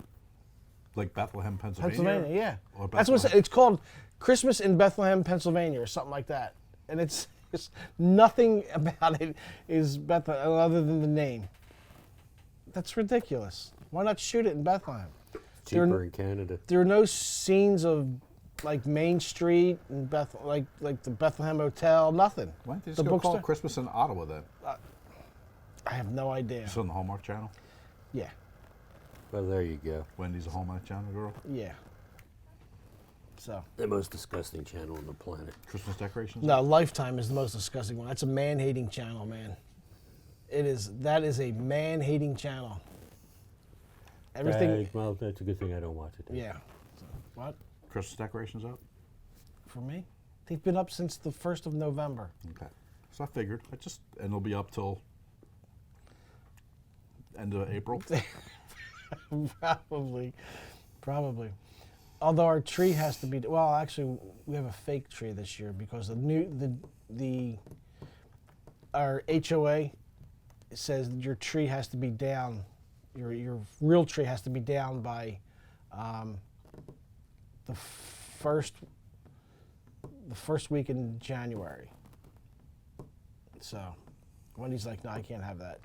Like Bethlehem, Pennsylvania? Pennsylvania, yeah. Or That's what Bethlehem. it's called, Christmas in Bethlehem, Pennsylvania, or something like that. And it's nothing about it is Bethlehem other than the name. That's ridiculous. Why not shoot it in Bethlehem? Cheaper in Canada. There are no scenes of like Main Street and like the Bethlehem Hotel. Nothing. Why don't they just The go call bookstore? Christmas in Ottawa then? I have no idea. It's on the Hallmark Channel. Yeah, Well, there you go. Wendy's a Hallmark Channel girl. yeah. So The most disgusting channel on the planet. Christmas decorations. no, Lifetime is the most disgusting one. That's a man-hating channel, man. It is. That is a man-hating channel. Everything. Well, that's a good thing I don't watch it. Yeah. So, what? Christmas decorations up. For me? They've been up since the 1st of November. Okay. So I figured and it'll be up till end of April. Probably. Although our tree has to be, well, actually, we have a fake tree this year because our HOA says that your tree has to be down, your real tree has to be down by the first week in January. So Wendy's like, no, I can't have that.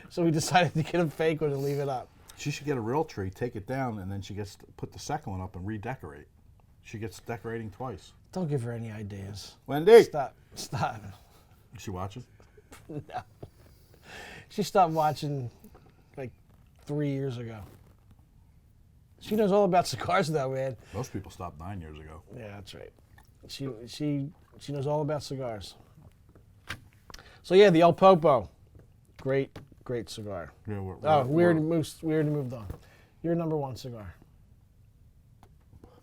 So we decided to get a fake one and leave it up. She should get a real tree, take it down, and then she gets to put the second one up and redecorate. She gets decorating twice. Don't give her any ideas. Wendy! Stop. Is she watching? No. She stopped watching like 3 years ago. She knows all about cigars though, man. Most people stopped 9 years ago. Yeah, that's right. She knows all about cigars. So yeah, the El Popo. Great cigar. Yeah, We already moved on. Your number one cigar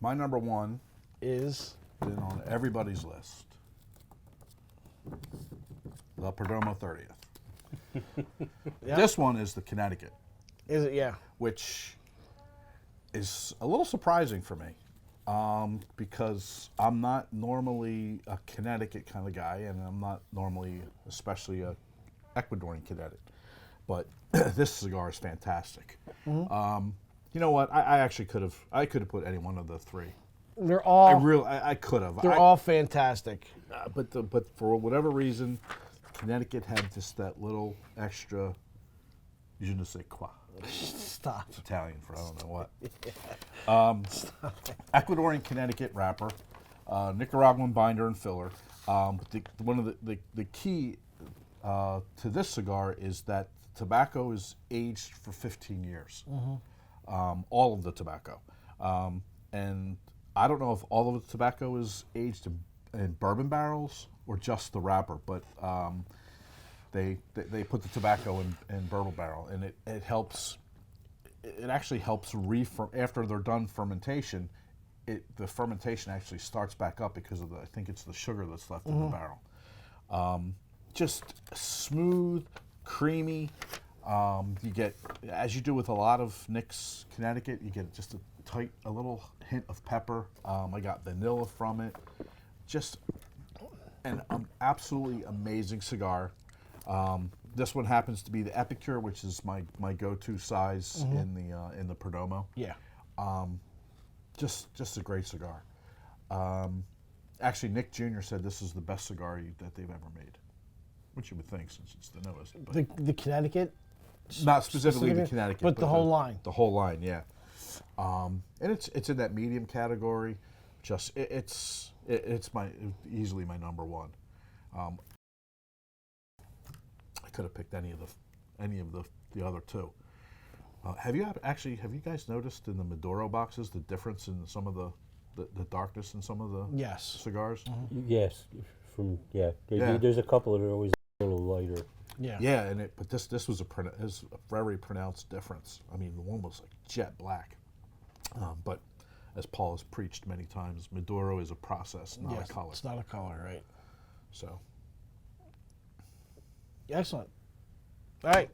my number one is been on everybody's list. The Perdomo 30th. Yeah. This one is the Connecticut, Is it? Yeah. which is a little surprising for me because I'm not normally a Connecticut kind of guy, and I'm not normally especially a Ecuadorian Connecticut. But this cigar is fantastic. You know what? I actually could have put any one of the three. They're all I could have. they're all fantastic. But for whatever reason, Connecticut had just that little extra je ne sais quoi. Stop. It's Italian for I don't know what. Ecuadorian Connecticut wrapper, Nicaraguan binder and filler. But one of the key to this cigar is that tobacco is aged for 15 years. All of the tobacco. And I don't know if all of the tobacco is aged in bourbon barrels or just the wrapper, but they put the tobacco in bourbon barrel, and it helps. It actually helps after they're done fermentation. The fermentation actually starts back up because of I think it's the sugar that's left in the barrel. Just smooth, creamy. You get, as you do with a lot of Nick's Connecticut, you get just a little hint of pepper. I got vanilla from it. Just an absolutely amazing cigar. This one happens to be the Epicure, which is my go-to size in the Perdomo. Yeah. Just a great cigar. Actually, Nick Jr. said this is the best cigar that they've ever made, which you would think since it's the newest. But The Connecticut. not specifically the Connecticut, but the whole line. The whole line, yeah. And it's in that medium category. Just it's easily my number one. I could have picked any of the other two. Have you guys noticed in the Maduro boxes the difference in some of the darkness in some of the Yes. cigars? Yes, Yeah. There's a couple that are always a little lighter. Yeah. Yeah, but this was a very pronounced difference. I mean, the one was like jet black, but as Paul has preached many times, Maduro is a process, not Yes, a color. It's not a color, right? So Excellent. All right.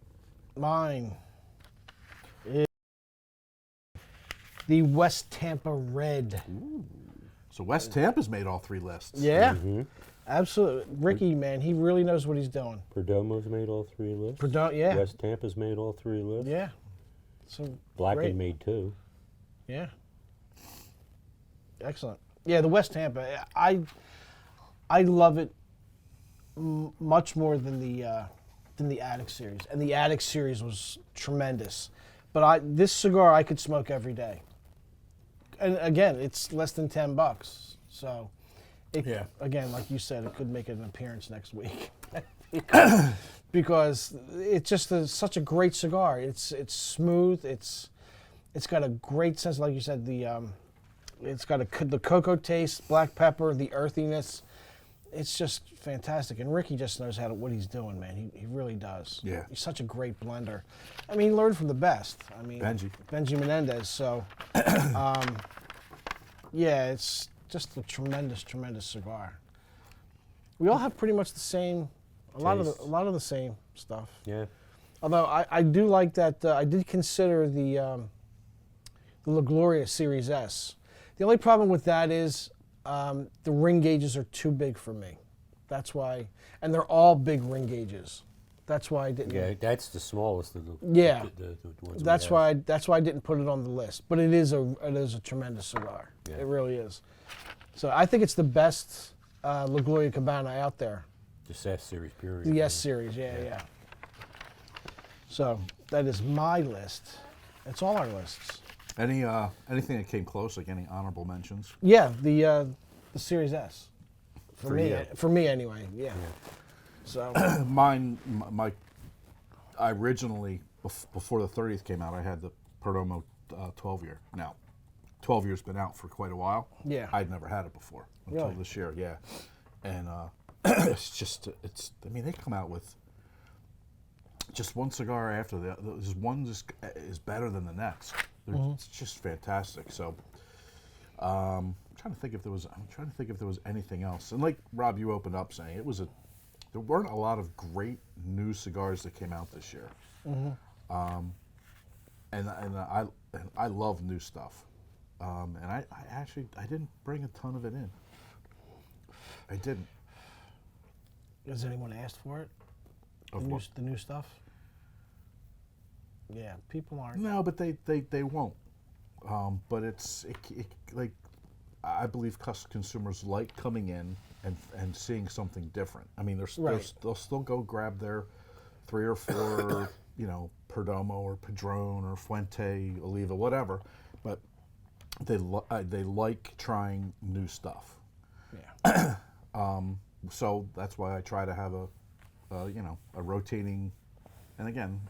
Mine is the West Tampa Red. West Tampa's made all three lists. Yeah. Absolutely. Ricky, man, he really knows what he's doing. Perdomo's made all three lists. Yeah. West Tampa's made all three lists. Yeah. So Blackened great. made two. Yeah. Excellent. Yeah, the West Tampa. I love it much more than the Attic series, and the Attic series was tremendous. But this cigar I could smoke every day. And again, it's less than $10. So, Yeah. again, like you said, it could make an appearance next week. because it's just such a great cigar. It's smooth. It's got a great sense, like you said. It's got the cocoa taste, black pepper, the earthiness. It's just fantastic. And Ricky just knows what he's doing, man. He really does. Yeah. He's such a great blender. I mean, he learned from the best. I mean, Benji Menendez. So, yeah, it's just a tremendous, tremendous cigar. We all have pretty much the same, a lot of the same stuff. Yeah. Although I do like that. I did consider the La Gloria Series S. The only problem with that is the ring gauges are too big for me. That's why, and they're all big ring gauges. That's why I didn't. Yeah, that's the smallest of the. Yeah. The ones That's we have. why. That's why I didn't put it on the list. But it is a tremendous cigar. Yeah. It really is. So I think it's the best La Gloria Cabana out there. The S series period. The S series, yeah. So that is my list. It's all our lists. Anything that came close, like any honorable mentions? Yeah, the Series S. For me, you. for me anyway. Yeah. So I originally, before the 30th came out, I had the Perdomo 12 year. Now, 12 years been out for quite a while. Yeah. I'd never had it before until Really? this year. Yeah, and I mean, they come out with just one cigar after the other. Just one is better than the next. It's just fantastic. So, I'm trying to think if there was anything else. And like Rob, you opened up saying there weren't a lot of great new cigars that came out this year. And I love new stuff. And I actually didn't bring a ton of it in. I didn't. Has anyone asked for it? Of what? The new stuff? Yeah, people aren't. No, but they won't. But it's like I believe consumers like coming in and seeing something different. I mean, they'll still go grab their 3 or 4, Perdomo or Padron or Fuente, Oliva, whatever. But they like trying new stuff. Yeah. So that's why I try to have a rotating, and again,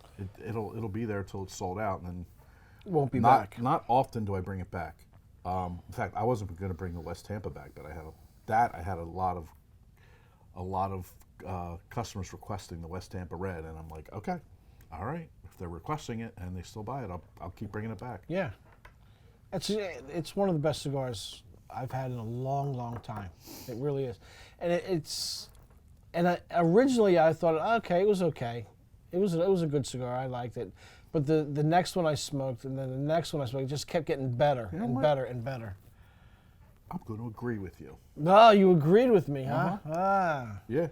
it'll be there till it's sold out, and then Won't be back. Not often do I bring it back. In fact, I wasn't going to bring the West Tampa back, but I had a lot of customers requesting the West Tampa Red, and I'm like, okay, all right, if they're requesting it and they still buy it, I'll keep bringing it back. Yeah. It's one of the best cigars I've had in a long, long time. It really is. And originally I thought, okay, it was okay. It was a good cigar. I liked it. But the next one I smoked, and then the next one I smoked, it just kept getting better and better and better. I'm going to agree with you. No, you agreed with me, huh? Ah. Yeah.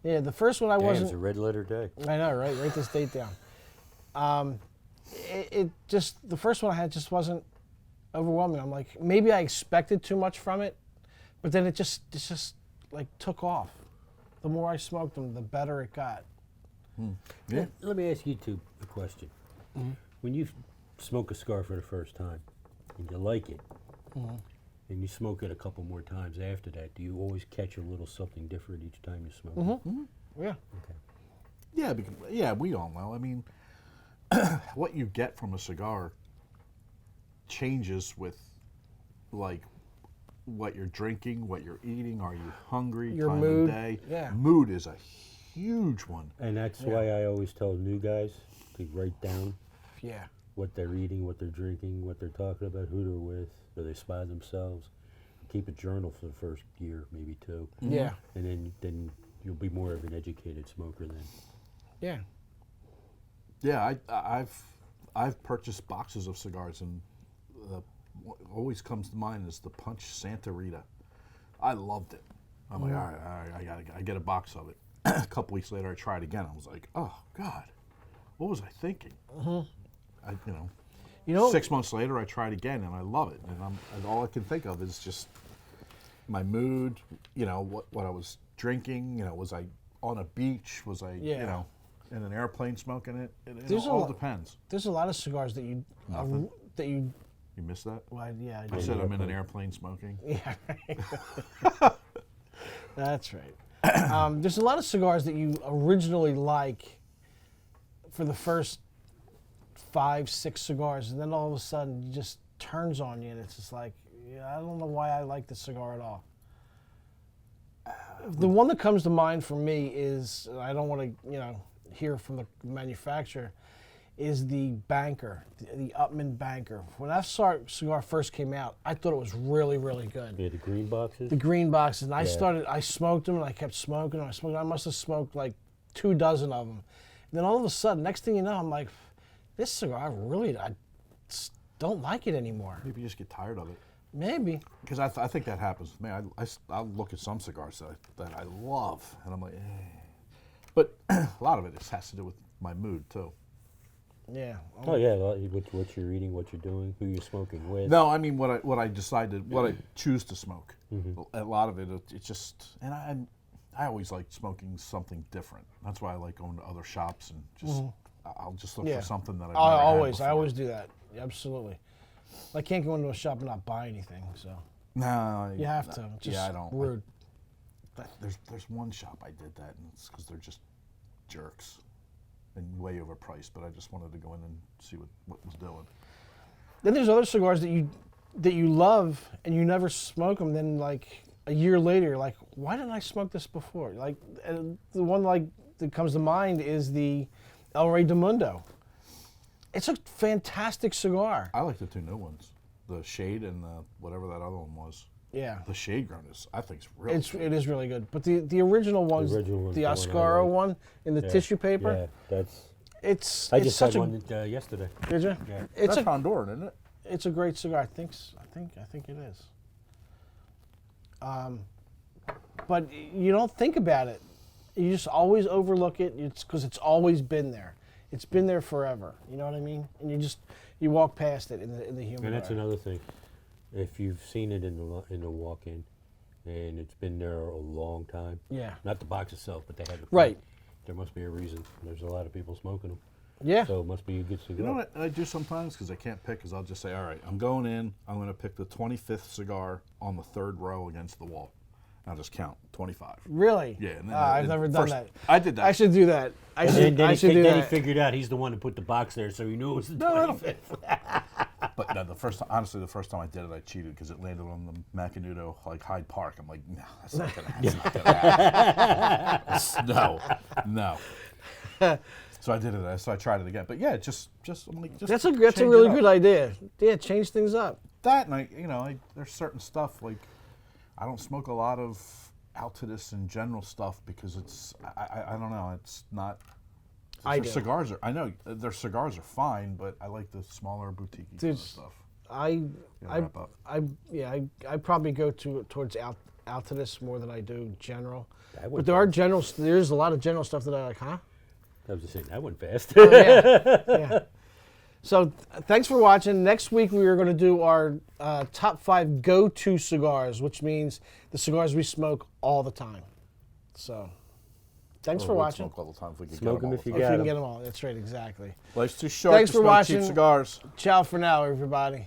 Yeah, the first one I Damn, wasn't. it's a red letter day. I know, right? Write this date down. It just, the first one I had just wasn't overwhelming. I'm like, maybe I expected too much from it, but then it just like took off. The more I smoked them, the better it got. Yeah. Let me ask you two a question. When you smoke a cigar for the first time and you like it, and you smoke it a couple more times after that, do you always catch a little something different each time you smoke it? Yeah. Okay. Yeah, because, we all know. I mean, what you get from a cigar changes with, like, what you're drinking, what you're eating. Are you hungry? Your time mood. of day. Yeah. Mood is a huge one. And that's why I always tell new guys to write down Yeah. what they're eating, what they're drinking, what they're talking about, who they're with, or they spy themselves. Keep a journal for the first year, maybe 2. Yeah. And then you'll be more of an educated smoker then. Yeah. Yeah, I've purchased boxes of cigars, and what always comes to mind is the Punch Santa Rita. I loved it. I'm like, all right, I get a box of it. A couple weeks later, I tried again. I was like, oh God, what was I thinking? You know, 6 months later, I tried again, and I love it. And all I can think of is just my mood. What I was drinking. Was I on a beach? Was I? Yeah. in an airplane smoking it. It There's a all lot- depends. There's a lot of cigars that you Nothing. that you. You missed that? Well, yeah, I said I'm in an airplane smoking. yeah, right. That's right. There's a lot of cigars that you originally like for the first 5, 6 cigars, and then all of a sudden it just turns on you, and it's just like, yeah, I don't know why I like this cigar at all. The one that comes to mind for me is, I don't want to, hear from the manufacturer, is the Banker, the Upman Banker. When that cigar first came out, I thought it was really, really good. Yeah, the green boxes. The green boxes, and I Yeah. smoked them, and I kept smoking them. I must have smoked like 2 dozen of them. And then all of a sudden, next thing you know, I'm like, this cigar, I don't like it anymore. Maybe you just get tired of it. Maybe. Because I think that happens with me. I'll look at some cigars that I love, and I'm like, eh. But a lot of it has to do with my mood, too. Yeah. Oh yeah, what you're eating, what you're doing, who you're smoking with. No, I mean what I decided, what I choose to smoke. Mm-hmm. A lot of it, it's just, and I always like smoking something different. That's why I like going to other shops and just I'll just look Yeah. for something that I've I never had always before. do that. Absolutely. I can't go into a shop and not buy anything, so No, you have to. Just yeah, I don't. rude. There's one shop I did that, and it's because they're just jerks and way overpriced. But I just wanted to go in and see what was doing. Then there's other cigars that you love and you never smoke them. Then like a year later, you're like, why didn't I smoke this before? Like the one like that comes to mind is the El Rey del Mundo. It's a fantastic cigar. I like the 2 new ones, the Shade and the whatever that other one was. Yeah. The Shade grown I think is really. It is really good. But the original one's original one's the the one I Oscaro like. one in the Yeah, tissue paper. Yeah, that's. It's I it's just such had a one yesterday. did you? Yeah. It's That's a Honduran, isn't it? it's a great cigar. I think it is. But you don't think about it. You just always overlook it. It's because it's always been there. It's been there forever. You know what I mean? And you walk past it in the humidor. And that's another thing. If you've seen it in the walk-in, and it's been there a long time, Yeah. not the box itself, but they have it. Right. There must be a reason. There's a lot of people smoking them, Yeah. so it must be a good cigar. You know what I do sometimes because I can't pick. Is I'll just say, all right, I'm going in. I'm going to pick the 25th cigar on the 3rd row against the wall. I'll just count 25. Really? Yeah. And then I've never done first- that. I did that. I should do that. I should Then do he that. figured out he's the one who put the box there, so he knew it was the 25th. But no, the first time I did it, I cheated because it landed on the Macanudo, like Hyde Park. I'm like, no, that's not gonna happen. No. So I did it. So I tried it again. But yeah, just I'm like, just That's a change it really up. good idea. Yeah, change things up. That and there's certain stuff like I don't smoke a lot of Altadis and general stuff because it's I don't know, it's not. I Their do. cigars are. I know their cigars are fine, but I like the smaller boutique kind of stuff. I wrap up. I probably go towards Altadis more than I do general. That But went there are fast. there's a lot of general stuff that I like, huh? I was just saying that went fast. Oh, yeah. So thanks for watching. Next week we are going to do our top 5 go-to cigars, which means the cigars we smoke all the time. So thanks for We'd watching. Smoke all the time if we could Smoke get 'em them if you If you got can 'em. get them all. That's right, exactly. Life's too short Thanks to for smoke cheap watching. cigars. Ciao for now, everybody.